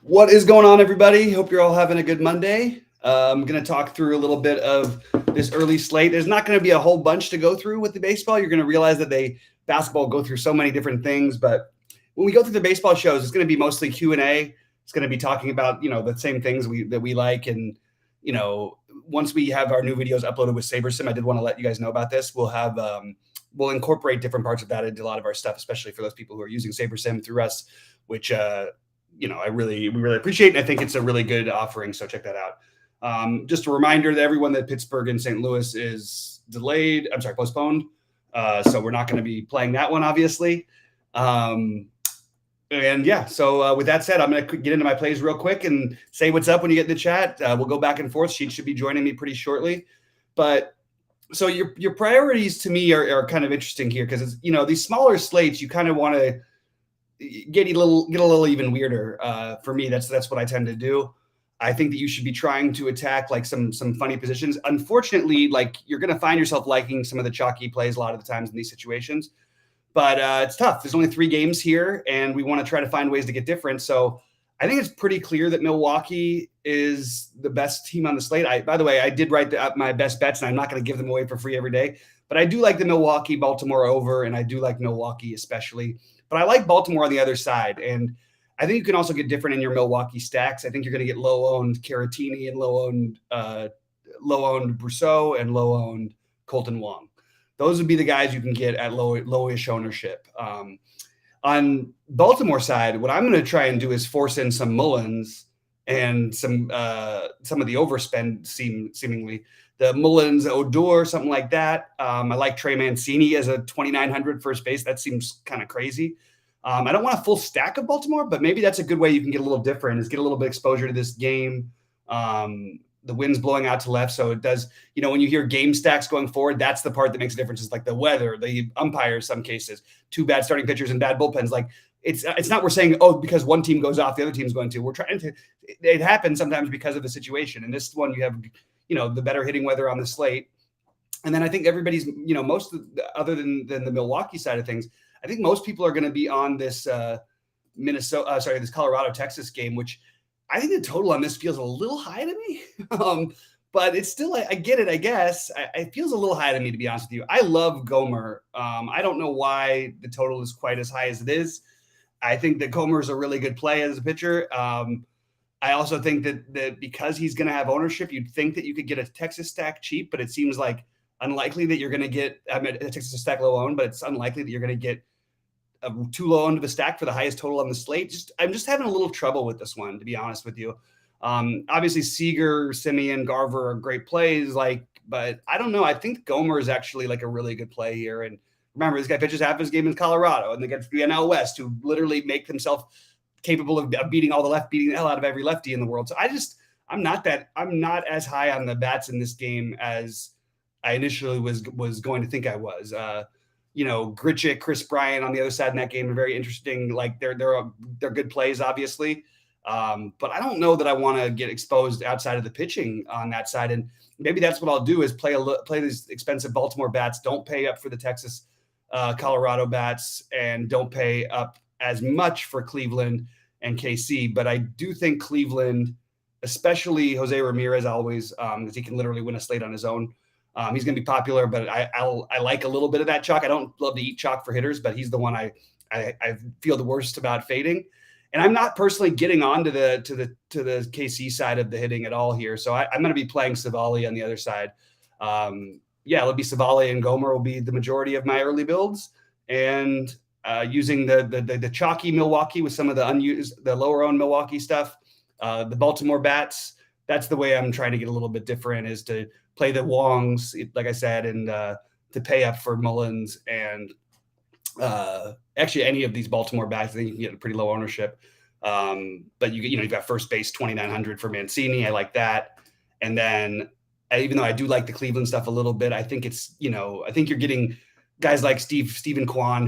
What is going on, everybody? Hope you're all having a good Monday. I'm going to talk through a little bit of this early slate. There's not going to be a whole bunch to go through with the baseball. You're going to realize that basketball go through so many different things, but when we go through the baseball shows, it's going to be mostly Q&A. It's going to be talking about the same things that we like, and once we have our new videos uploaded with SaberSim, I did want to let you guys know about this. We'll incorporate different parts of that into a lot of our stuff, especially for those people who are using SaberSim through us, which we really appreciate, and I think it's a really good offering. So check that out. Just a reminder to everyone that Pittsburgh and St. Louis is postponed. So we're not going to be playing that one, obviously. So with that said, I'm going to get into my plays real quick and say what's up when you get in the chat. We'll go back and forth. Sheets should be joining me pretty shortly. But so your priorities to me are kind of interesting here, because these smaller slates, you kind of want to get a little even weirder. For me, that's what I tend to do. I think that you should be trying to attack like some funny positions. Unfortunately, like, you're going to find yourself liking some of the chalky plays a lot of the times in these situations, but it's tough. There's only 3 games here, and we want to try to find ways to get different. So I think it's pretty clear that Milwaukee is the best team on the slate. By the way, I did write up my best bets, and I'm not going to give them away for free every day, but I do like the Milwaukee Baltimore over, and I do like Milwaukee especially. But I like Baltimore on the other side, and I think you can also get different in your Milwaukee stacks. I think you're going to get low-owned Caratini and low-owned Brousseau and low-owned Colton Wong. Those would be the guys you can get at lowish ownership. On Baltimore side, what I'm going to try and do is force in some Mullins and some of the overspend seemingly. The Mullins, Odor, something like that. I like Trey Mancini as a 2,900 first base. That seems kind of crazy. I don't want a full stack of Baltimore, but maybe that's a good way you can get a little different, is get a little bit exposure to this game. The wind's blowing out to left, so it does, when you hear game stacks going forward, that's the part that makes a difference, is like the weather, the umpires, some cases, 2 bad starting pitchers and bad bullpens. Like, it's not we're saying, oh, because one team goes off, the other team's going to. We're trying to, it happens sometimes because of the situation. And this one, you have, the better hitting weather on the slate. And then I think everybody's, other than the Milwaukee side of things, I think most people are going to be on this this Colorado-Texas game, which I think the total on this feels a little high to me. But it's still, I get it, I guess. It feels a little high to me, to be honest with you. I love Gomer. I don't know why the total is quite as high as it is. I think that Gomer is a really good play as a pitcher. I also think that because he's going to have ownership, you'd think that you could get a Texas stack cheap, but it seems like unlikely that you're going to get a Texas stack low owned, but it's unlikely that you're going to get too low owned of a stack for the highest total on the slate. I'm just having a little trouble with this one, to be honest with you. Obviously, Seager, Simeon, Garver are great plays, but I don't know. I think Gomer is actually like a really good play here. And remember, this guy pitches half his game in Colorado, and against the NL West, who literally make themselves capable of beating the hell out of every lefty in the world. So I'm not as high on the bats in this game as I initially was going to think I was. Grichuk, Chris Bryant on the other side in that game are very interesting. Like, they're good plays, obviously. But I don't know that I want to get exposed outside of the pitching on that side. And maybe that's what I'll do, is play these expensive Baltimore bats. Don't pay up for the Texas, Colorado bats, and don't pay up as much for Cleveland and KC. But I do think Cleveland, especially Jose Ramirez, always, because he can literally win a slate on his own. He's going to be popular, but I like a little bit of that chalk. I don't love to eat chalk for hitters, but he's the one I feel the worst about fading. And I'm not personally getting on to the KC side of the hitting at all here. So I'm going to be playing Savali on the other side. It'll be Savali and Gomer will be the majority of my early builds, and using the chalky Milwaukee with some of the lower owned Milwaukee stuff, the Baltimore bats. That's the way I'm trying to get a little bit different, is to play the Wongs, like I said, and to pay up for Mullins and actually any of these Baltimore bats. I think you can get a pretty low ownership. But you've got first base 2,900 for Mancini. I like that. And then even though I do like the Cleveland stuff a little bit, I think I think you're getting guys like Stephen Kwan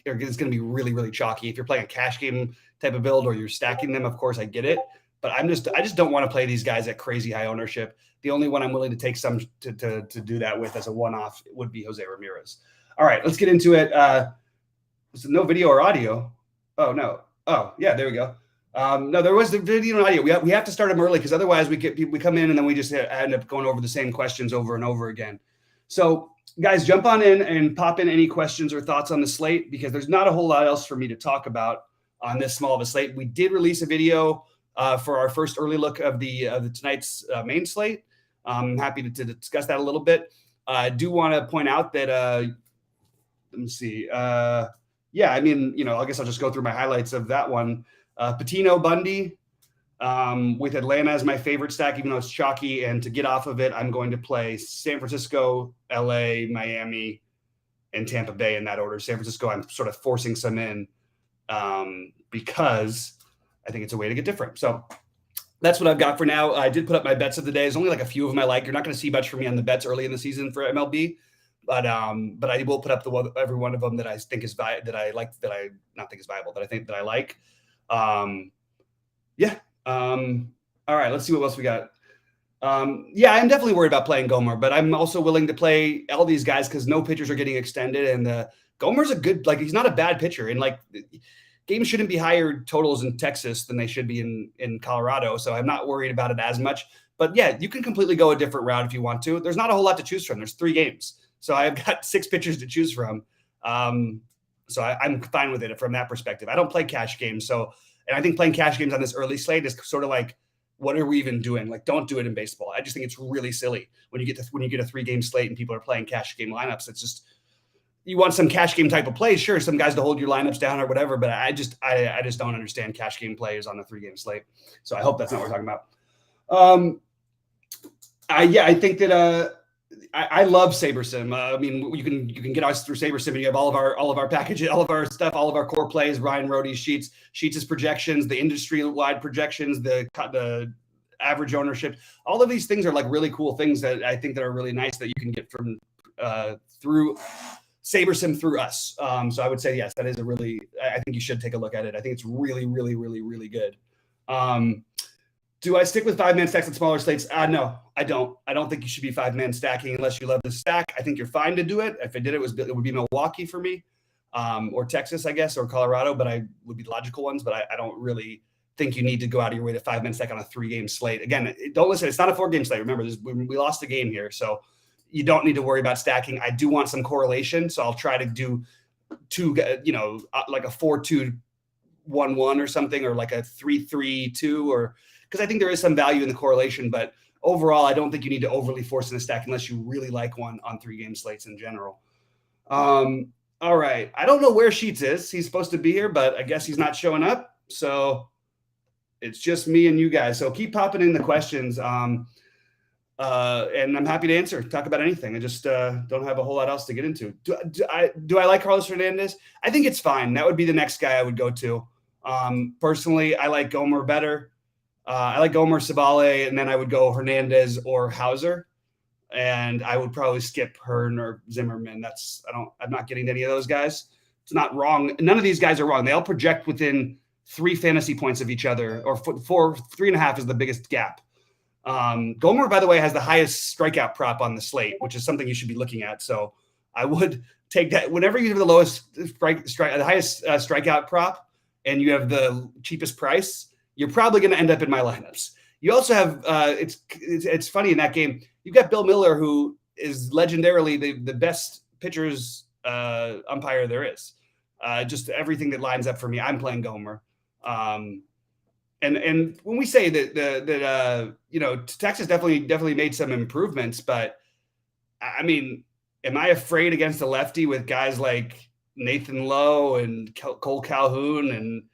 it's going to be really, really chalky. If you're playing a cash game type of build or you're stacking them, of course I get it. But I just don't want to play these guys at crazy high ownership. The only one I'm willing to take some to do that with as a one-off would be Jose Ramirez. All right, let's get into it. So no video or audio. Oh, no. Oh, yeah, there we go. No, there was the video and audio. We have to start them early because otherwise we come in and then we just end up going over the same questions over and over again. So guys, jump on in and pop in any questions or thoughts on the slate because there's not a whole lot else for me to talk about on this small of a slate. We did release a video for our first early look of the tonight's main slate. I'm happy to discuss that a little bit. I do want to point out that let me see. Yeah, I mean, I guess I'll just go through my highlights of that one. Patino Bundy with Atlanta as my favorite stack, even though it's chalky. And to get off of it, I'm going to play San Francisco, LA, Miami, and Tampa Bay in that order. San Francisco, I'm sort of forcing some in because I think it's a way to get different. So that's what I've got for now. I did put up my bets of the day. There's only like a few of them I like. You're not going to see much from me on the bets early in the season for MLB. But I will put up every one of them that I think is that I like, that I not think is viable, that I think that I like. Yeah. All right, let's see what else we got. Yeah, I'm definitely worried about playing Gomer, but I'm also willing to play all these guys because no pitchers are getting extended. And Gomer's a good, he's not a bad pitcher. And games shouldn't be higher totals in Texas than they should be in Colorado. So I'm not worried about it as much. But yeah, you can completely go a different route if you want to. There's not a whole lot to choose from. There's 3 games. So I've got 6 pitchers to choose from. So I'm fine with it from that perspective. I don't play cash games. And I think playing cash games on this early slate is sort of like, what are we even doing? Don't do it in baseball. I just think it's really silly when you get a 3-game slate and people are playing cash game lineups. It's just, you want some cash game type of plays, sure, some guys to hold your lineups down or whatever, but I just don't understand cash game plays on a 3-game slate. So I hope that's not what we're talking about. I think that I love SaberSim. I mean, you can get us through SaberSim and you have all of our packages, all of our stuff, all of our core plays, Ryan Rohde's Sheets' projections, the industry-wide projections, the average ownership. All of these things are really cool things that I think that are really nice that you can get from through SaberSim through us. So I would say, yes, that is I think you should take a look at it. I think it's really, really, really, really good. Do I stick with 5-man stacks and smaller slates? No, I don't. I don't think you should be 5-man stacking unless you love the stack. I think you're fine to do it. If I did it, it would be Milwaukee for me, or Texas, I guess, or Colorado, but I would be logical ones. But I don't really think you need to go out of your way to 5-man stack on a 3-game slate. Again, don't listen. It's not a 4-game slate. Remember, we lost the game here, so you don't need to worry about stacking. I do want some correlation, so I'll try to do 2, like a 4-2-1-1 or something, or like a 3-3-2, or because I think there is some value in the correlation, but overall, I don't think you need to overly force in a stack unless you really like one on 3-game slates in general. All right. I don't know where Sheets is. He's supposed to be here, but I guess he's not showing up. So it's just me and you guys. So keep popping in the questions. And I'm happy to answer, talk about anything. I just don't have a whole lot else to get into. Do I like Carlos Hernandez? I think it's fine. That would be the next guy I would go to. Personally, I like Gomer better. I like Gomer, Savale, and then I would go Hernandez or Hauser, and I would probably skip Hearn or Zimmerman. I'm not getting to any of those guys. It's not wrong. None of these guys are wrong. They all project within 3 fantasy points of each other, or 3.5 is the biggest gap. Gomer, by the way, has the highest strikeout prop on the slate, which is something you should be looking at. So I would take that. Whenever you have the lowest the highest strikeout prop, and you have the cheapest price, you're probably going to end up in my lineups. You also have it's funny in that game. You've got Bill Miller, who is legendarily the best pitchers umpire there is. Just everything that lines up for me, I'm playing Gomer. And when we say that Texas definitely made some improvements, but I mean, am I afraid against a lefty with guys like Nathan Lowe and Cole Calhoun? And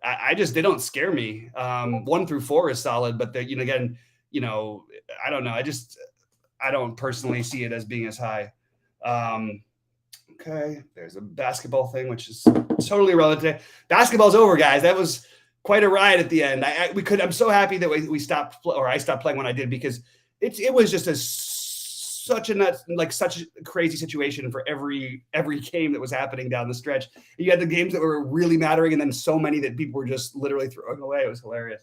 they don't scare me. 1 through 4 is solid, but I don't know. I don't personally see it as being as high. Okay. There's a basketball thing, which is totally relative. Basketball's over, guys. That was quite a ride at the end. I'm so happy that we stopped, or I stopped playing when I did, because it was just such a crazy situation for every game that was happening down the stretch. You had the games that were really mattering, and then so many that people were just literally throwing away. It was hilarious.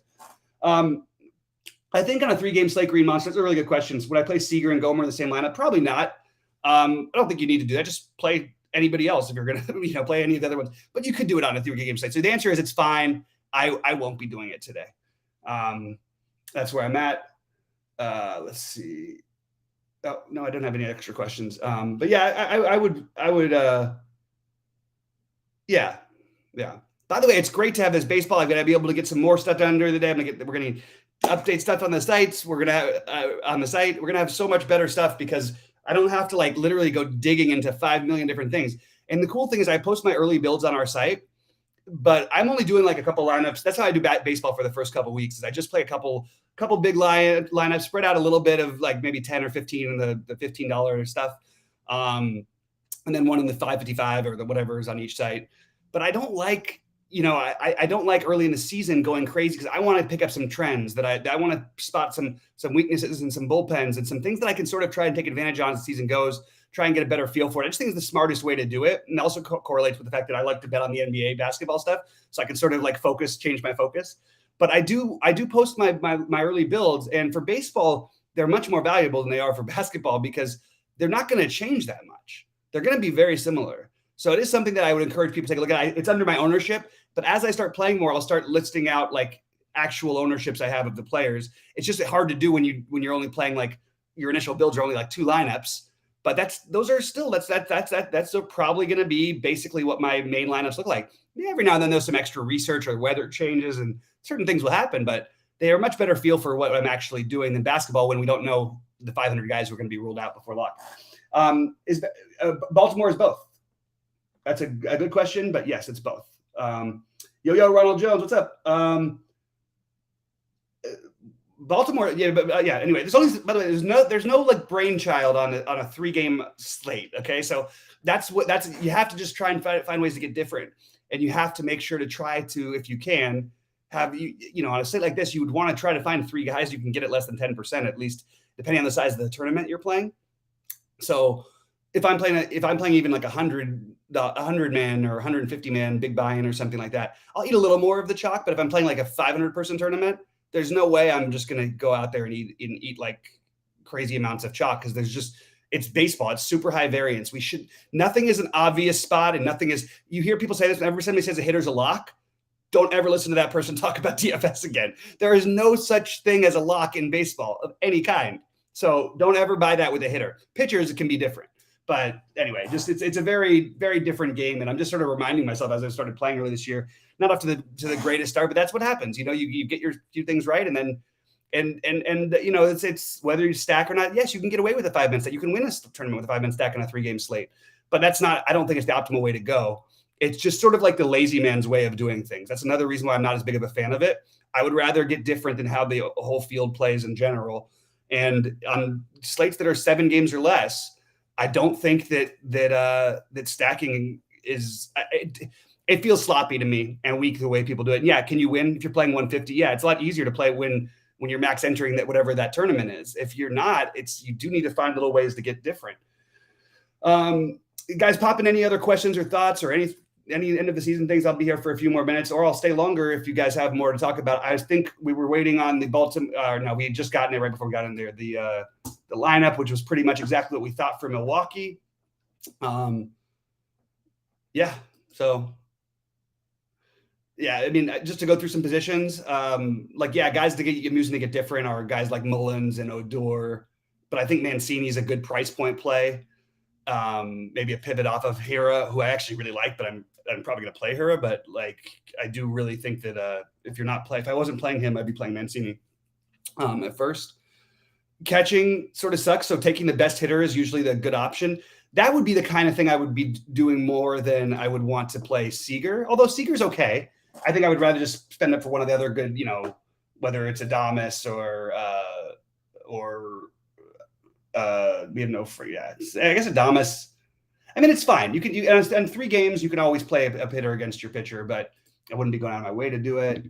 I think on a 3-game slate, Green Monster, that's a really good question. Would I play Seager and Gomer in the same lineup? Probably not. I don't think you need to do that. Just play anybody else if you're going to play any of the other ones. But you could do it on a 3-game slate. So the answer is it's fine. I won't be doing it today. That's where I'm at. Let's see. Oh, no, I don't have any extra questions. But yeah, I would, yeah. By the way, it's great to have this baseball. I'm going to be able to get some more stuff done during the day. We're going to update stuff on the sites. We're going to have on the site. We're going to have so much better stuff because I don't have to like literally go digging into 5 million different things. And the cool thing is I post my early builds on our site, but I'm only doing like a couple lineups. That's how I do baseball for the first couple of weeks is I just play a couple big lineups, spread out a little bit of like maybe 10 or 15 in the $15 stuff. And then one in the 555 or the whatever is on each site. But I don't like, I don't like early in the season going crazy because I want to pick up some trends that I want to spot some weaknesses and some bullpens and some things that I can sort of try and take advantage on as the season goes, try and get a better feel for it. I just think it's the smartest way to do it. And also correlates with the fact that I like to bet on the NBA basketball stuff. So I can sort of like change my focus. But I do post my early builds. And for baseball, they're much more valuable than they are for basketball because they're not going to change that much. They're going to be very similar. So it is something that I would encourage people to take a look at. It's under my ownership, but as I start playing more, I'll start listing out like actual ownerships I have of the players. It's just hard to do when you're only playing like your initial builds are only like 2 lineups. But that's probably going to be basically what my main lineups look like. Yeah, every now and then there's some extra research or weather changes and certain things will happen, but they are much better feel for what I'm actually doing than basketball when we don't know the 500 guys who are going to be ruled out before lock. Baltimore is both. That's a good question, but yes, it's both. Yo, Ronald Jones, what's up? Baltimore, yeah, but yeah. Anyway, by the way, there's no like brainchild on a 3-game slate. Okay, so you have to just try and find ways to get different, and you have to make sure to try to, if you can, have on a slate like this, you would want to try to find 3 guys you can get at less than 10% at least, depending on the size of the tournament you're playing. So if I'm playing even like 100 man or 150 man big buy-in or something like that, I'll eat a little more of the chalk. But if I'm playing like a 500 person tournament, there's no way I'm just going to go out there and eat like crazy amounts of chalk because it's baseball. It's super high variance. Nothing is an obvious spot and nothing is, you hear people say this, every time somebody says a hitter's a lock, don't ever listen to that person talk about DFS again. There is no such thing as a lock in baseball of any kind. So don't ever buy that with a hitter. Pitchers, it can be different. But anyway, it's a very, very different game. And I'm just sort of reminding myself as I started playing early this year, not up to the greatest start, but that's what happens. You get your few things right. And then, it's whether you stack or not. Yes, you can get away with a 5-man stack. You can win a tournament with a 5-man stack on a 3-game slate, but I don't think it's the optimal way to go. It's just sort of like the lazy man's way of doing things. That's another reason why I'm not as big of a fan of it. I would rather get different than how the whole field plays in general. And on slates that are 7 games or less, I don't think that stacking is it feels sloppy to me and weak the way people do it. And yeah, can you win if you're playing 150? Yeah, it's a lot easier to play when you're max entering that whatever that tournament is. If you're not, you do need to find little ways to get different. Guys, pop in any other questions or thoughts or any end of the season things. I'll be here for a few more minutes, or I'll stay longer if you guys have more to talk about. I think we were waiting on the Baltimore. No, we had just gotten it right before we got in there. The lineup, which was pretty much exactly what we thought for Milwaukee. Yeah. So, yeah, I mean, just to go through some positions, guys to get using to get different are guys like Mullins and Odor, but I think Mancini's a good price point play. Maybe a pivot off of Hira, who I actually really like, but I'm probably going to play Hira. But like, I do really think that if I wasn't playing him, I'd be playing Mancini at first. Catching sort of sucks, so taking the best hitter is usually the good option. That would be the kind of thing I would be doing more than I would want to play Seager. Although Seager's okay, I think I would rather just spend it for one of the other good, whether it's Adames or we have no free. Yeah, I guess Adames. I mean, it's fine. You can in 3 games you can always play a hitter against your pitcher, but I wouldn't be going out of my way to do it.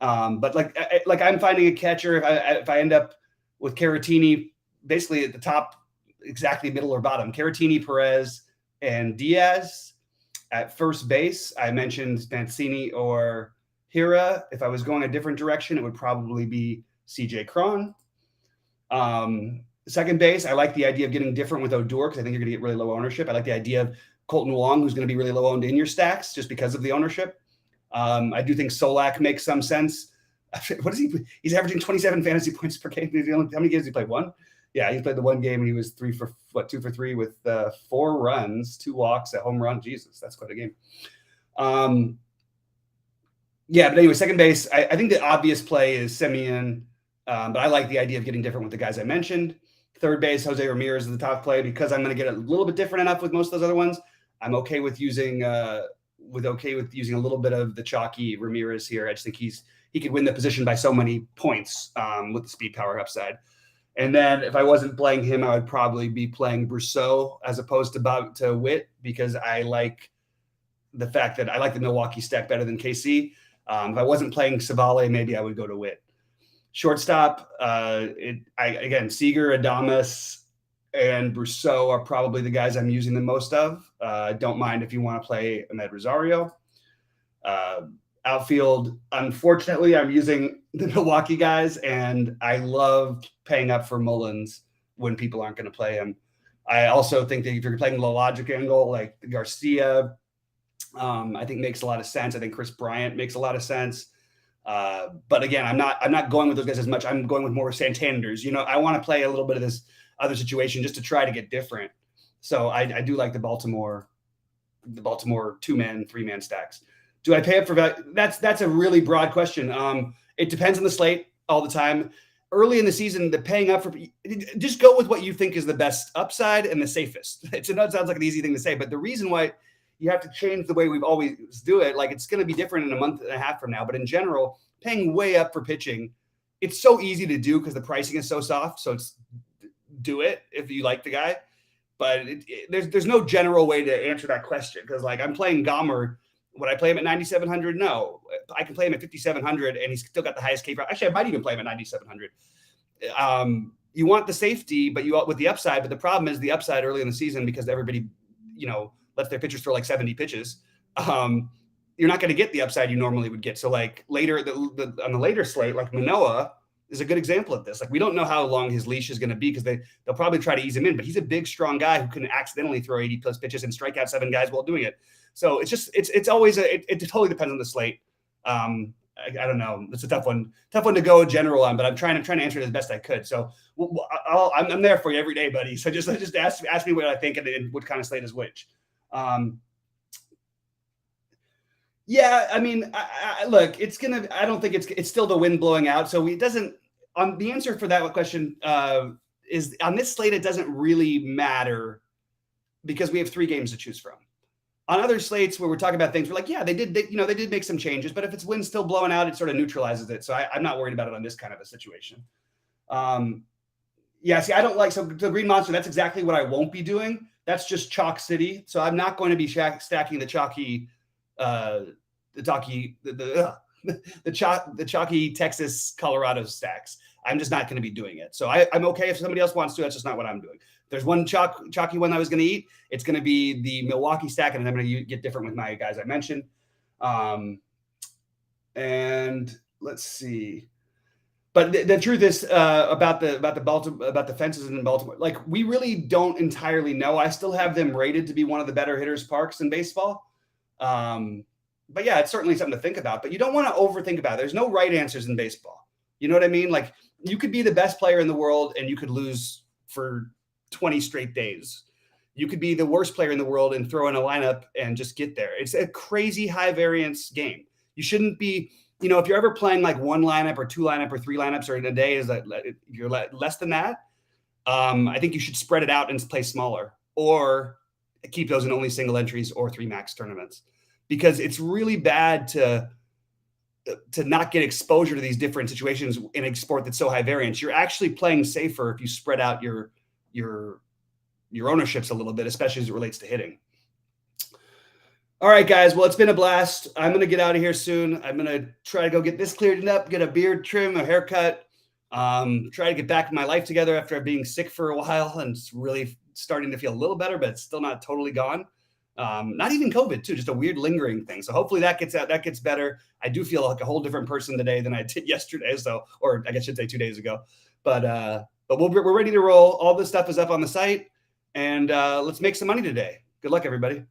But like I'm finding a catcher if I end up with Caratini basically at the top, exactly middle or bottom. Caratini, Perez, and Diaz at first base. I mentioned Mancini or Hira. If I was going a different direction, it would probably be CJ Cron. Second base, I like the idea of getting different with Odor because I think you're going to get really low ownership. I like the idea of Colton Wong, who's going to be really low owned in your stacks just because of the ownership. I do think Solak makes some sense. What is he? He's averaging 27 fantasy points per game. How many games did he play? One? Yeah, he played the one game and he was 2 for 3 with 4 runs, 2 walks, a home run. Jesus, that's quite a game. Yeah, but anyway, second base, I think the obvious play is Semien, but I like the idea of getting different with the guys I mentioned. Third base, Jose Ramirez is the top play because I'm going to get a little bit different enough with most of those other ones. I'm okay with using a little bit of the chalky Ramirez here. I just think he could win the position by so many points with the speed power upside. And then if I wasn't playing him, I would probably be playing Brousseau as opposed to Witt because I like the fact that I like the Milwaukee stack better than KC. If I wasn't playing Savale, maybe I would go to Witt. Shortstop, again, Seager, Adames, and Brousseau are probably the guys I'm using the most of. Don't mind if you want to play Ahmed Rosario. Outfield, unfortunately, I'm using the Milwaukee guys, and I love paying up for Mullins when people aren't going to play him. I also think that if you're playing the logic angle, like Garcia, I think makes a lot of sense. I think Chris Bryant makes a lot of sense. But again, I'm not going with those guys as much. I'm going with more Santanders. I want to play a little bit of this other situation just to try to get different. So I do like the Baltimore 2-man, 3-man stacks. Do I pay up for value? That's a really broad question. It depends on the slate all the time. Early in the season, the paying up for just go with what you think is the best upside and the safest. It sounds like an easy thing to say, but the reason why you have to change the way we've always do it, like it's going to be different in a month and a half from now. But in general, paying way up for pitching, it's so easy to do because the pricing is so soft. So do it if you like the guy. But there's no general way to answer that question because like I'm playing Gomer. Would I play him at 9,700? No. I can play him at 5,700 and he's still got the highest K. Actually, I might even play him at 9,700. You want the safety, but with the upside. But the problem is the upside early in the season because everybody, lets their pitchers throw like 70 pitches. You're not going to get the upside you normally would get. So like later on the later slate, like Manoah is a good example of this. Like we don't know how long his leash is going to be because they'll probably try to ease him in, but he's a big, strong guy who can accidentally throw 80 plus pitches and strike out 7 guys while doing it. So it's always it totally depends on the slate. I don't know. It's a tough one to go general on, but I'm trying to answer it as best I could. So I'm there for you every day, buddy. So just ask me what I think and what kind of slate is which. Yeah, I mean, look, I don't think it's still the wind blowing out. So it doesn't. The answer for that question is on this slate. It doesn't really matter because we have 3 games to choose from. On other slates where we're talking about things, we're like, yeah, they did make some changes, but if it's wind still blowing out, it sort of neutralizes it. So I'm not worried about it on this kind of a situation. Yeah, see, I don't like, so the Green Monster, that's exactly what I won't be doing. That's just Chalk City. So I'm not going to be stacking the chalky, the chalky Texas, Colorado stacks. I'm just not going to be doing it. So I'm okay if somebody else wants to, that's just not what I'm doing. There's one chalky one I was going to eat. It's going to be the Milwaukee stack, and I'm going to get different with my guys I mentioned. And let's see. But the truth is about the fences in Baltimore. Like we really don't entirely know. I still have them rated to be one of the better hitters parks in baseball. But yeah, it's certainly something to think about. But you don't want to overthink about it. There's no right answers in baseball. You know what I mean? Like you could be the best player in the world and you could lose for 20 straight days. You could be the worst player in the world and throw in a lineup and just get there. It's a crazy high variance game. You shouldn't be, if you're ever playing like 1 lineup or 2 lineup or 3 lineups or in a day is that if you're less than that, I think you should spread it out and play smaller or keep those in only single entries or 3 max tournaments because it's really bad to not get exposure to these different situations in a sport that's so high variance. You're actually playing safer if you spread out your ownerships a little bit, especially as it relates to hitting. All right, guys. Well, it's been a blast. I'm going to get out of here soon. I'm going to try to go get this cleared up, get a beard trim, a haircut, try to get back my life together after being sick for a while and it's really starting to feel a little better, but it's still not totally gone. Not even COVID too, just a weird lingering thing. So hopefully that gets out, that gets better. I do feel like a whole different person today than I did yesterday. So, or I guess I should say 2 days ago, but we're ready to roll. All this stuff is up on the site and let's make some money today. Good luck, everybody.